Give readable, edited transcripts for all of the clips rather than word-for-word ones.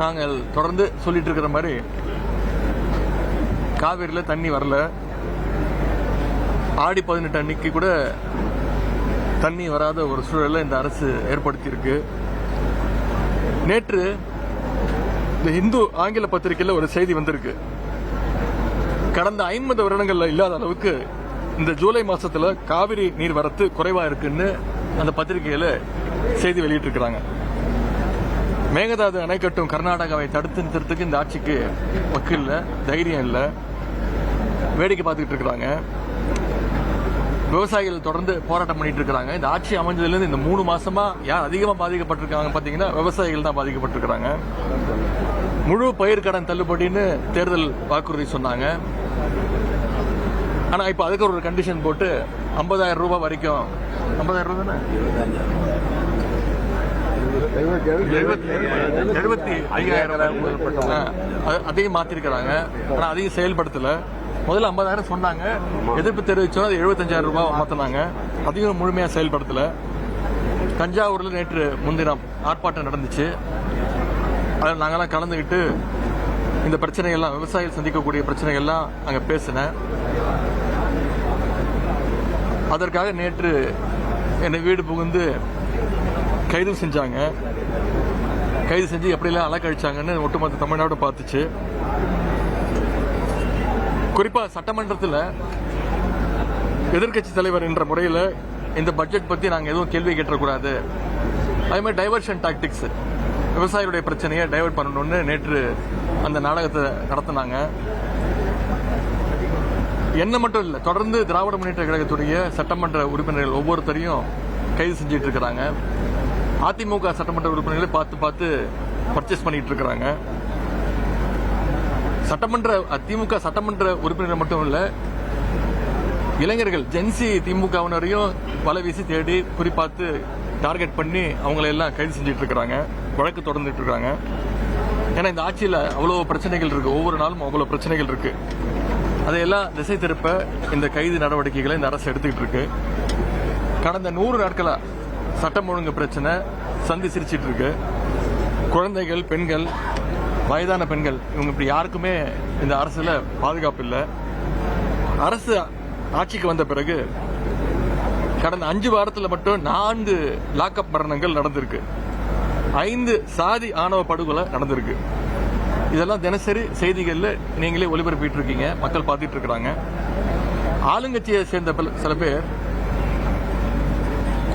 நாங்கள் தொடர்ந்து சொல்லிட்டு இருக்கிற மாதிரி காவிரியில் தண்ணி வரல. ஆடி 18 அன்னைக்கு கூட தண்ணி வராத ஒரு சூழலை இந்த அரசு ஏற்படுத்தியிருக்கு. நேற்று இந்த இந்து ஆங்கில பத்திரிகையில் ஒரு செய்தி வந்திருக்கு. கடந்த 50 வருடங்கள்ல இல்லாத அளவுக்கு இந்த ஜூலை மாசத்துல காவிரி நீர் வரத்து குறைவா இருக்குன்னு அந்த பத்திரிகையில செய்தி வெளியிட்டிருக்கிறாங்க. மேகதாது அணை கட்டும் கர்நாடகாவை தடுத்து நிறுத்துறதுக்கு இந்த ஆட்சிக்கு வக்கு இல்ல, தைரியம் இல்ல, வேடிக்கை பார்த்துக்கிட்டு இருக்கிறாங்க. விவசாயிகள் தொடர்ந்து போராட்டம் பண்ணிட்டு இருக்காங்க. இந்த ஆட்சி அமைஞ்சதுல இருந்து இந்த 3 மாசமா யார் அதிகமா பாதிக்கப்பட்டிருக்காங்க பாத்தீங்கன்னா விவசாயிகள் தான் பாதிக்கப்பட்டிருக்காங்க. முழு பயிர் கடன் தள்ளுபடின்னு தேர்தல் வாக்குறுதி சொன்னாங்க. ஆனா இப்ப அதுக்கு ஒரு கண்டிஷன் போட்டு 50,000 ரூபாய் வரைக்கும், 50,000 ரூபாய் தானே, 75,000 அதையும் மாத்திருக்கிறாங்க. ஆனா அதையும் செயல்படுத்தல. முதல்ல 50,000 சொன்னாங்க, எதிர்ப்பு தெரிவிச்சோம், அது 75,000 ரூபாய் மாத்தினாங்க. அதையும் முழுமையா செயல்படுத்தல. தஞ்சாவூர்ல நேற்று முன்தினம் ஆர்ப்பாட்டம் நடந்துச்சு. அதில் நாங்கெல்லாம் கலந்துகிட்டு இந்த பிரச்சனைகள்லாம், விவசாயிகள் சந்திக்கக்கூடிய பிரச்சனைகள்லாம் அங்க பேசினேன். அதற்காக நேற்று என்னை வீடு புகுந்து கைது செஞ்சாங்க. கைது செஞ்சு எப்படிலாம் அலக்கழிச்சாங்கன்னு ஒட்டுமொத்த தமிழ்நாடு பார்த்துச்சு. குறிப்பா சட்டமன்றத்தில் எதிர்கட்சி தலைவர் என்ற முறையில் இந்த பட்ஜெட் பத்தி நாங்க எதுவும் கேள்வி கேட்டக்கூடாது, அதே மாதிரி டைவர்ஷன் டாக்டிக்ஸ், விவசாயிகளுடைய பிரச்சனையை டைவர்ட் பண்ணணும்னு நேற்று அந்த நாடகத்தை நடத்தினாங்க. என்ன மட்டும் இல்ல, தொடர்ந்து திராவிட முன்னேற்ற கழகத்துடைய சட்டமன்ற உறுப்பினர்கள் ஒவ்வொருத்தரையும் கைது செஞ்சிட்டு இருக்கிறாங்க. அதிமுக சட்டமன்ற உறுப்பினர்களை பார்த்து பர்ச்சேஸ் பண்ணிட்டு இருக்கிறாங்க. திமுக சட்டமன்ற உறுப்பினர்கள் மட்டும் இல்ல, இளைஞர்கள் ஜென்சி திமுகவினரையும் வலை வீசி தேடி குறிப்பாத்து டார்கெட் பண்ணி அவங்களை எல்லாம் கைது செஞ்சிட்டு இருக்கிறாங்க, வழக்கு தொடர்ந்துட்டு இருக்காங்க. ஏன்னா இந்த ஆட்சியில் அவ்வளவு பிரச்சனைகள் இருக்கு, ஒவ்வொரு நாளும் அவ்வளவு பிரச்சனைகள் இருக்கு. அதையெல்லாம் திசை திருப்ப இந்த கைது நடவடிக்கைகளை இந்த அரசு எடுத்துக்கிட்டு இருக்கு. கடந்த 100 நாட்களா சட்டம் ஒழுங்கு பிரச்சனை சந்தி சிரிச்சிட்டு இருக்கு. குழந்தைகள், பெண்கள், வயதான பெண்கள், இவங்க இப்படி யாருக்குமே இந்த அரசுல பாதுகாப்பு இல்லை. அரசு ஆட்சிக்கு வந்த பிறகு கடந்த 5 வாரத்தில் மட்டும் 4 லாக்அப் மரணங்கள் நடந்திருக்கு. 5 சாதி ஆணவ படுகொலை நடந்திருக்கு. இதெல்லாம் தினசரி செய்திகள்ல நீங்களே ஒளிபரப்பிட்டு இருக்கீங்க, மக்கள் பார்த்துட்டு இருக்காங்க. ஆளுங்கட்சியை சேர்ந்த சில பேர்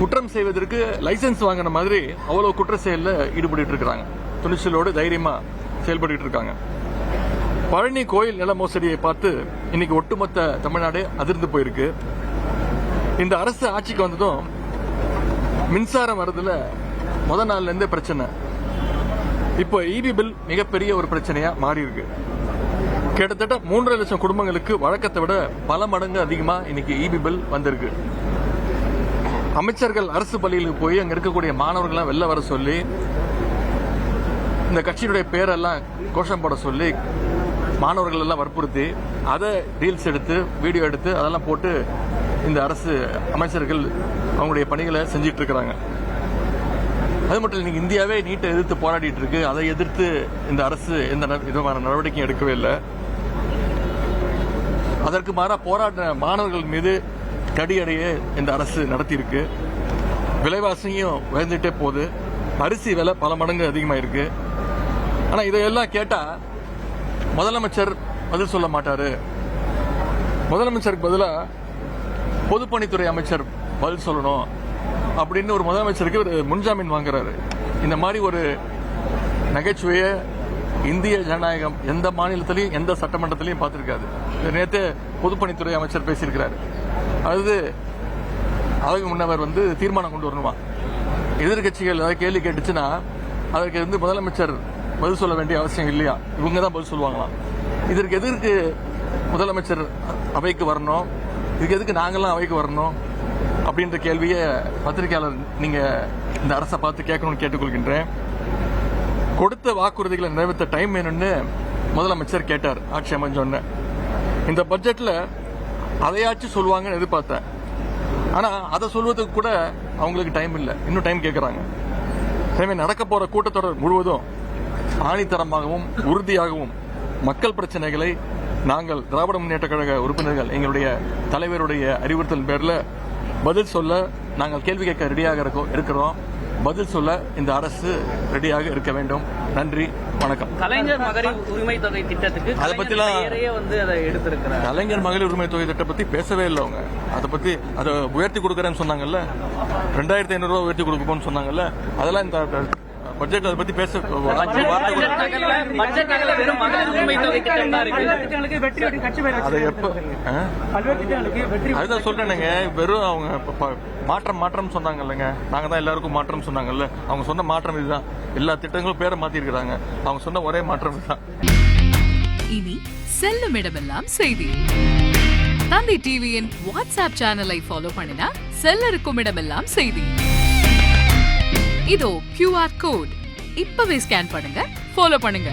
குற்றம் செய்வதற்கு லைசன்ஸ் வாங்கின மாதிரி அவ்வளவு குற்ற செயல்ல ஈடுபட்டு இருக்காங்க. துணிச்சலோடு தைரியமா செயல்பட்டு இருக்காங்க. பழனி கோயில் நில மோசடியை பார்த்து இன்னைக்கு ஒட்டுமொத்த தமிழ்நாடு அதிர்ந்து போயிருக்கு. இந்த அரசு ஆட்சிக்கு வந்ததும் மின்சாரம் வரதுல முதல் நாள்ல இருந்தே பிரச்சனை. இப்போ இபி பில் மிகப்பெரிய ஒரு பிரச்சனையா மாறி இருக்கு. கிட்டத்தட்ட 3.5 லட்சம் குடும்பங்களுக்கு வழக்கத்தை விட பல மடங்கு அதிகமா இன்னைக்கு இபி பில் வந்திருக்கு. அமைச்சர்கள் அரசு பள்ளிகளுக்கு போய் அங்க இருக்கக்கூடிய மாணவர்கள்லாம் வெளில வர சொல்லி, இந்த கட்சியினுடைய பேரெல்லாம் கோஷம் போட சொல்லி மாணவர்கள் எல்லாம் வற்புறுத்தி அதை ரீல்ஸ் எடுத்து வீடியோ எடுத்து அதெல்லாம் போட்டு இந்த அரசு அமைச்சர்கள் அவங்களுடைய பணிகளை செஞ்சிட்டு இருக்கிறாங்க. அது மட்டும் இல்லை, இந்தியாவே நீட்டை எதிர்த்து போராடிட்டு இருக்கு. அதை எதிர்த்து இந்த அரசு எந்த விதமான நடவடிக்கையும் எடுக்கவே இல்லை. அதற்கு மாறா போராட்ட மாணவர்கள் மீது தடியடையே இந்த அரசு நடத்தியிருக்கு. விலைவாசியும் உயர்ந்துட்டே போகுது. அரிசி விலை பல மடங்கு அதிகமாயிருக்கு. ஆனா இதையெல்லாம் கேட்டா முதலமைச்சர் பதில் சொல்ல மாட்டாரு. முதலமைச்சருக்கு பதிலா பொதுப்பணித்துறை அமைச்சர் பதில் சொல்லணும் அப்படின்னு ஒரு முதலமைச்சருக்கு ஒரு முன்ஜாமீன் வாங்குறாரு. இந்த மாதிரி ஒரு நகைச்சுவையை இந்திய ஜனநாயகம் எந்த மாநிலத்திலையும் எந்த சட்டமன்றத்திலையும் பார்த்திருக்காது. நேற்று பொதுப்பணித்துறை அமைச்சர் பேசியிருக்கிறார். அது அதுக்கு முன்னவர் தீர்மானம் கொண்டு வரணுமா, எதிர்கட்சிகள் ஏதாவது கேள்வி கேட்டுச்சுன்னா அதற்கு முதலமைச்சர் பதில் சொல்ல வேண்டிய அவசியம் இல்லையா, இவங்க தான் பதில் சொல்லுவாங்களாம். இதற்கு எதற்கு முதலமைச்சர் அவைக்கு வரணும், இதுக்கு எதுக்கு நாங்கெல்லாம் அவைக்கு வரணும் அப்படின்ற கேள்வியை பத்திரிகையாளர் நீங்க இந்த அரசை பார்த்து கேட்கணும்னு கேட்டுக்கொள்கின்றேன். கொடுத்த வாக்குறுதிகளை நிறைவேற்ற டைம் வேணும்னு முதலமைச்சர் கேட்டார் ஆட்சி அமைஞ்சோன்னு. இந்த பட்ஜெட்ல அதையாச்சும் சொல்லுவாங்கன்னு எதிர்பார்த்தேன். ஆனா அதை சொல்வதற்கு கூட அவங்களுக்கு டைம் இல்லை, இன்னும் டைம் கேட்கறாங்க. நடக்க போற கூட்டத்தொடர் முழுவதும் ஆணித்தரமாகவும் உறுதியாகவும் மக்கள் பிரச்சனைகளை நாங்கள் திராவிட முன்னேற்ற கழக உறுப்பினர்கள் எங்களுடைய தலைவருடைய அறிவுறுத்தல் பேரில் பதில் சொல்ல நாங்கள் கேள்வி கேட்க ரெடியாக இருக்கிறோம். பதில் சொல்ல இந்த அரசு ரெடியாக இருக்க வேண்டும். நன்றி, வணக்கம். கலைஞர் மகளிர் உரிமை தொகை திட்டத்துக்கு அதை பத்திலாம் அதை எடுத்திருக்கிறார். கலைஞர் மகளிர் உரிமை தொகை திட்டம் பத்தி பேசவே இல்லை அவங்க. அதை உயர்த்தி கொடுக்கறேன்னு சொன்னாங்கல்ல, 2500 ரூபாய் உயர்த்தி கொடுப்போம்னு சொன்னாங்கல்ல, அதெல்லாம் இந்த பட்ஜெட் அதை பத்தி பேச அதை எப்ப அதுதான் சொல்றேனுங்க. வெறும் அவங்க மாற்றம் சொன்னாங்க இல்லைங்க, நாங்க தான் எல்லாருக்கும் மாற்றம் சொன்னாங்கல்ல, அவங்க சொன்ன மாற்றம் இதுதான். எல்லா திட்டங்களும் பேரை மாத்தி இருக்கிறாங்க, அவங்க சொன்ன ஒரே மாற்றம் இதுதான். இனி செல்லும் இடமெல்லாம் செய்தி. தந்தி டிவியின் வாட்ஸ்அப் சேனலை ஃபாலோ பண்ணினா செல்ல இருக்கும் இடமெல்லாம் செய்தி. இதோ QR கோட் இப்பவே ஸ்கேன் பண்ணுங்க, ஃபாலோ பண்ணுங்க.